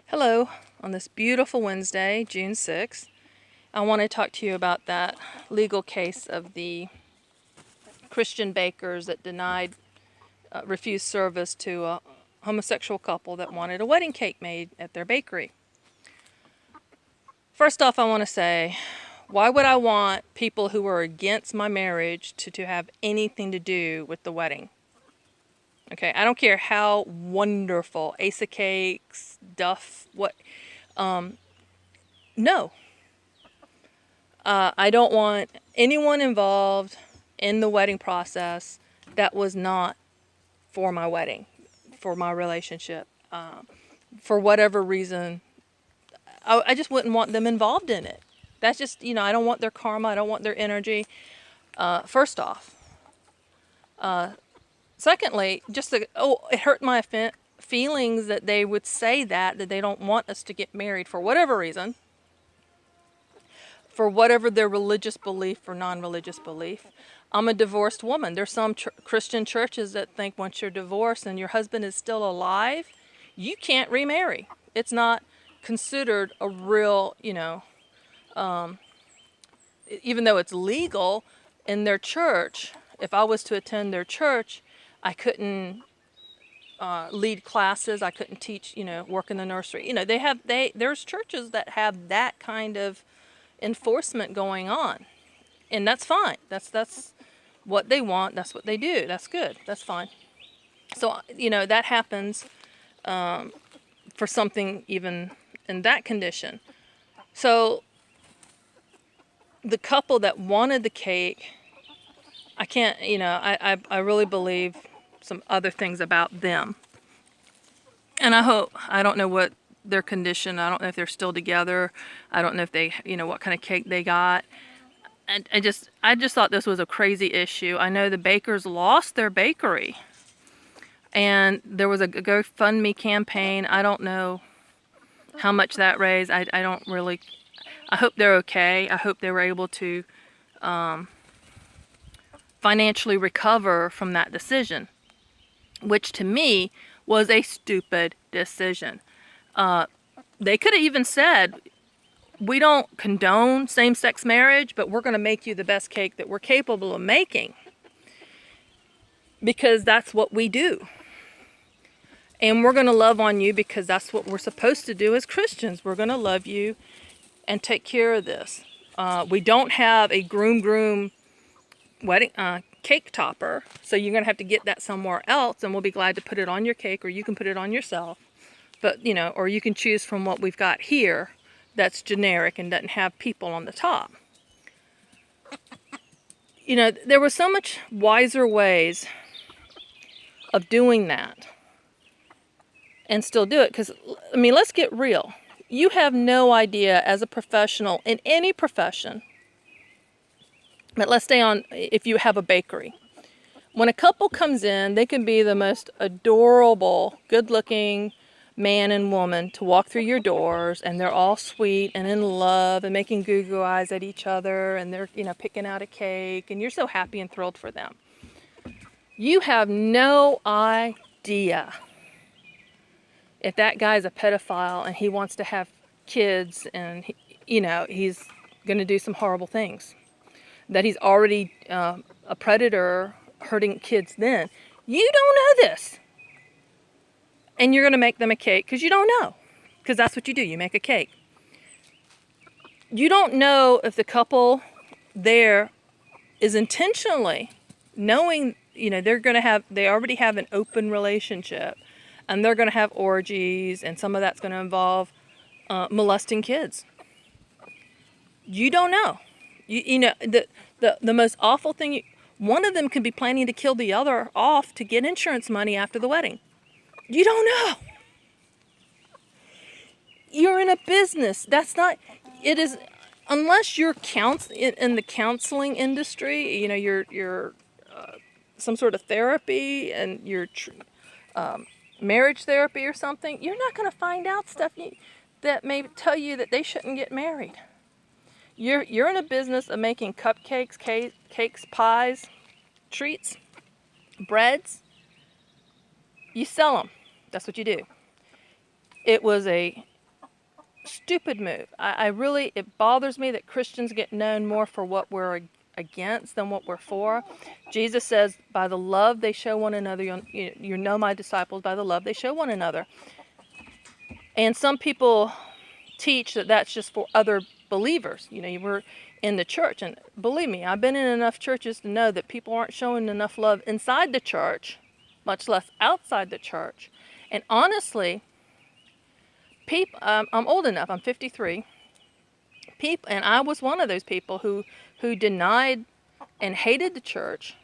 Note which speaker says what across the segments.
Speaker 1: Hello, on this beautiful Wednesday, June 6th, I want to talk to you about that legal case of the Christian bakers that refused service to a homosexual couple that wanted a wedding cake made at their bakery. First off, I want to say, why would I want people who are against my marriage to have anything to do with the wedding? Okay, I don't care how wonderful, Ace of Cakes, Duff, no. I don't want anyone involved in the wedding process that was not for my wedding, for my relationship. For whatever reason, I just wouldn't want them involved in it. That's just, I don't want their karma. I don't want their energy. First off. Secondly, it hurt my feelings that they would say that they don't want us to get married for whatever reason. For whatever their religious belief or non-religious belief. I'm a divorced woman. There's some Christian churches that think once you're divorced and your husband is still alive, you can't remarry. It's not considered a real, even though it's legal in their church. If I was to attend their church, I couldn't lead classes. I couldn't teach, work in the nursery. There's churches that have that kind of enforcement going on, and that's fine. That's what they want. That's what they do. That's good. That's fine. So that happens for something even in that condition. So the couple that wanted the cake, I can't. I really believe some other things about them, and I don't know what their condition. I don't know if they're still together. I don't know if they, what kind of cake they got. And I just thought this was a crazy issue. I know the bakers lost their bakery, and there was a GoFundMe campaign. I don't know how much that raised. I don't really. I hope they're okay. I hope they were able to financially recover from that decision, which to me was a stupid decision. They could have even said, we don't condone same-sex marriage, but we're going to make you the best cake that we're capable of making, because that's what we do. And we're going to love on you because that's what we're supposed to do as Christians. We're going to love you and take care of this. We don't have a groom wedding cake topper, so you're going to have to get that somewhere else, and we'll be glad to put it on your cake, or you can put it on yourself. But, or you can choose from what we've got here that's generic and doesn't have people on the top. There were so much wiser ways of doing that and still do it. Because, let's get real. You have no idea as a professional in any profession, but let's stay on if you have a bakery. When a couple comes in, they can be the most adorable, good-looking man and woman to walk through your doors, and they're all sweet and in love and making goo-goo eyes at each other, and they're picking out a cake, and you're so happy and thrilled for them. You have no idea if that guy's a pedophile and he wants to have kids, and he's going to do some horrible things, that he's already a predator hurting kids. Then you don't know this. And you're going to make them a cake because you don't know. Because that's what you do. You make a cake. You don't know if the couple there is intentionally knowing, they already have an open relationship. And they're going to have orgies. And some of that's going to involve molesting kids. You don't know. The most awful thing, one of them could be planning to kill the other off to get insurance money after the wedding. You don't know. You're in a business. It is, unless you're in the counseling industry, you're some sort of therapy, and you're marriage therapy or something, you're not going to find out stuff that may tell you that they shouldn't get married. You're in a business of making cupcakes, cakes, pies, treats, breads. You sell them. That's what you do. It was a stupid move. I really, it bothers me that Christians get known more for what we're against than what we're for. Jesus says, by the love they show one another, you know my disciples by the love they show one another. And some people teach that that's just for other believers. You know, you were in the church, and believe me, I've been in enough churches to know that people aren't showing enough love inside the church, much less outside the church. And honestly, I'm old enough, I'm 53, and I was one of those people who denied and hated the church,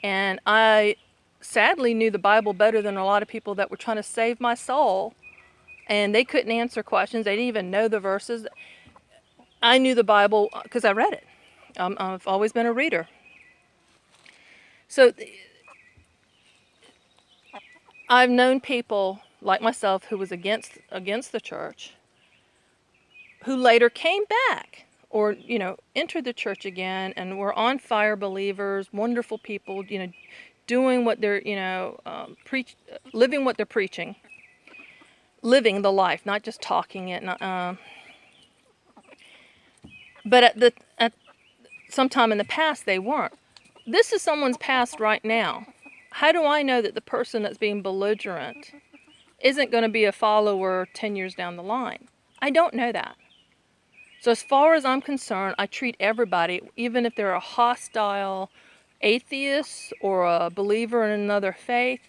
Speaker 1: and I sadly knew the Bible better than a lot of people that were trying to save my soul, and they couldn't answer questions. They didn't even know the verses. I knew the Bible because I read it. I've always been a reader. So I've known people like myself who was against the church, who later came back or, you know, entered the church again and were on fire believers, wonderful people, you know, doing what they're, you know, living what they're preaching, living the life, not just talking it. But at sometime in the past, they weren't. This is someone's past right now. How do I know that the person that's being belligerent isn't going to be a follower 10 years down the line? I don't know that. So as far as I'm concerned, I treat everybody, even if they're a hostile atheist or a believer in another faith,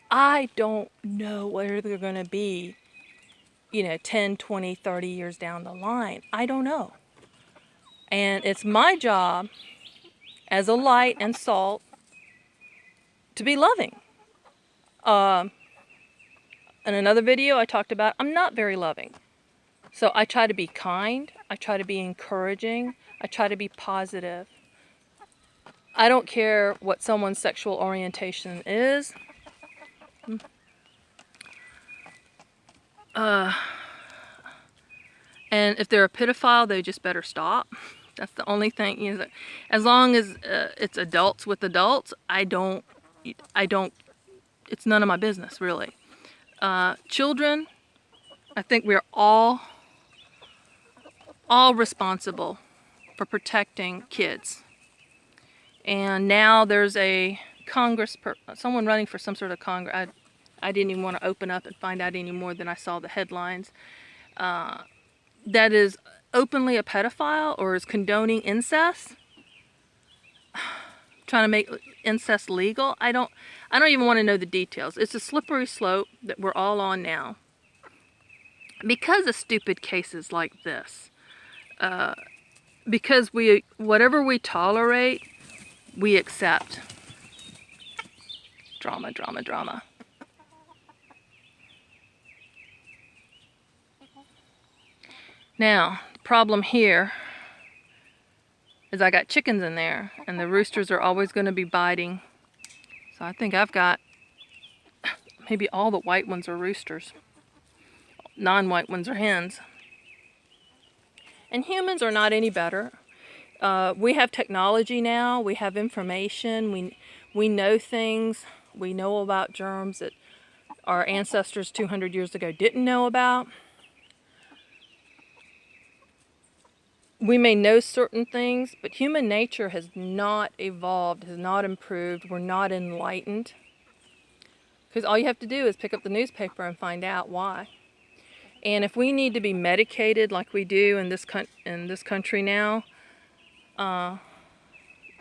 Speaker 1: I don't know where they're going to be, you know, 10, 20, 30 years down the line. I don't know. And it's my job as a light and salt to be loving. In another video I talked about, I'm not very loving. So I try to be kind, I try to be encouraging, I try to be positive. I don't care what someone's sexual orientation is. And if they're a pedophile, they just better stop. That's the only thing. You know, as long as it's adults with adults, I don't. It's none of my business, really. Children, I think we're all responsible for protecting kids. And now there's a someone running for some sort of Congress. I didn't even want to open up and find out any more than I saw the headlines. That is openly a pedophile or is condoning incest, trying to make incest legal. I don't even want to know the details. It's a slippery slope that we're all on now because of stupid cases like this. Because whatever we tolerate, we accept. Drama, drama, drama. Now, the problem here is I got chickens in there, and the roosters are always going to be biting. So I think I've got, maybe all the white ones are roosters. Non-white ones are hens. And humans are not any better. We have technology now. We have information. We know things. We know about germs that our ancestors 200 years ago didn't know about. We may know certain things, but human nature has not evolved, has not improved. We're not enlightened. Because all you have to do is pick up the newspaper and find out why. And if we need to be medicated like we do in this country now,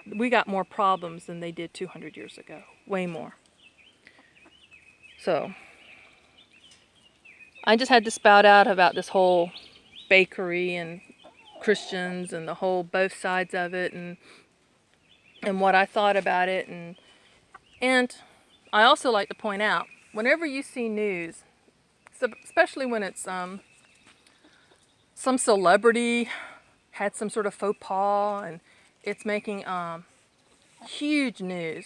Speaker 1: we got more problems than they did 200 years ago. Way more. So, I just had to spout out about this whole bakery and Christians and the whole both sides of it and what I thought about it. And I also like to point out, whenever you see news, especially when it's some celebrity had some sort of faux pas and it's making huge news,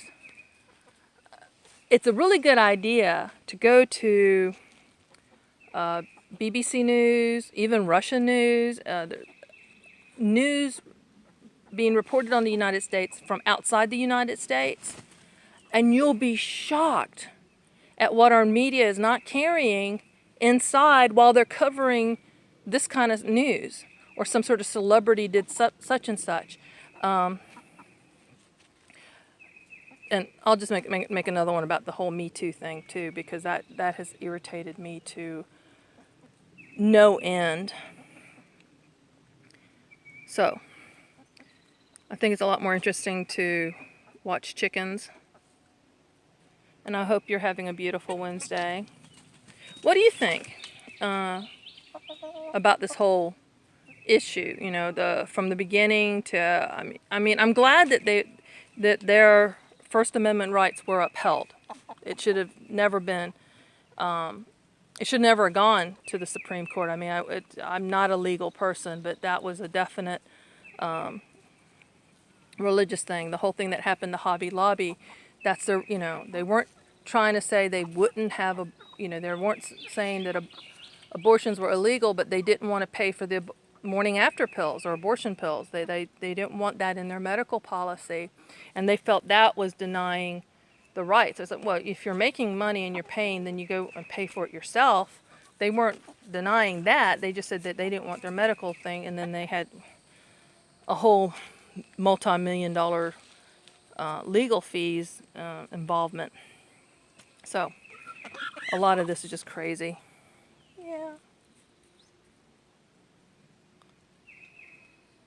Speaker 1: it's a really good idea to go to BBC News, even Russian news, news being reported on the United States from outside the United States, and you'll be shocked at what our media is not carrying inside while they're covering this kind of news, or some sort of celebrity did such and such. And I'll just make another one about the whole Me Too thing too, because that has irritated me to no end. So I think it's a lot more interesting to watch chickens. And I hope you're having a beautiful Wednesday. What do you think about this whole issue? You know, from the beginning to I'm glad that their First Amendment rights were upheld. It should have never been. It should never have gone to the Supreme Court. I mean, I'm not a legal person, but that was a definite religious thing. The whole thing that happened to Hobby Lobby, that's their, they weren't trying to say they wouldn't have they weren't saying that abortions were illegal, but they didn't want to pay for the morning after pills or abortion pills. They didn't want that in their medical policy, and they felt that was denying the rights. It's like, well, if you're making money and you're paying, then you go and pay for it yourself. They weren't denying that. They just said that they didn't want their medical thing, and then they had a whole multi-million-dollar legal fees involvement. So a lot of this is just crazy. Yeah.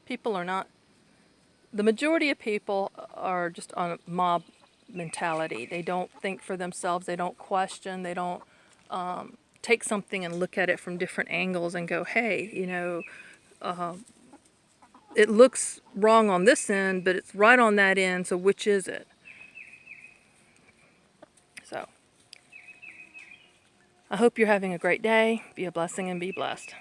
Speaker 1: People are not, the majority of people are just on a mob mentality. They don't think for themselves. They don't question. They don't take something and look at it from different angles and go, hey, it looks wrong on this end, but it's right on that end, so which is it? So I hope you're having a great day. Be a blessing and be blessed.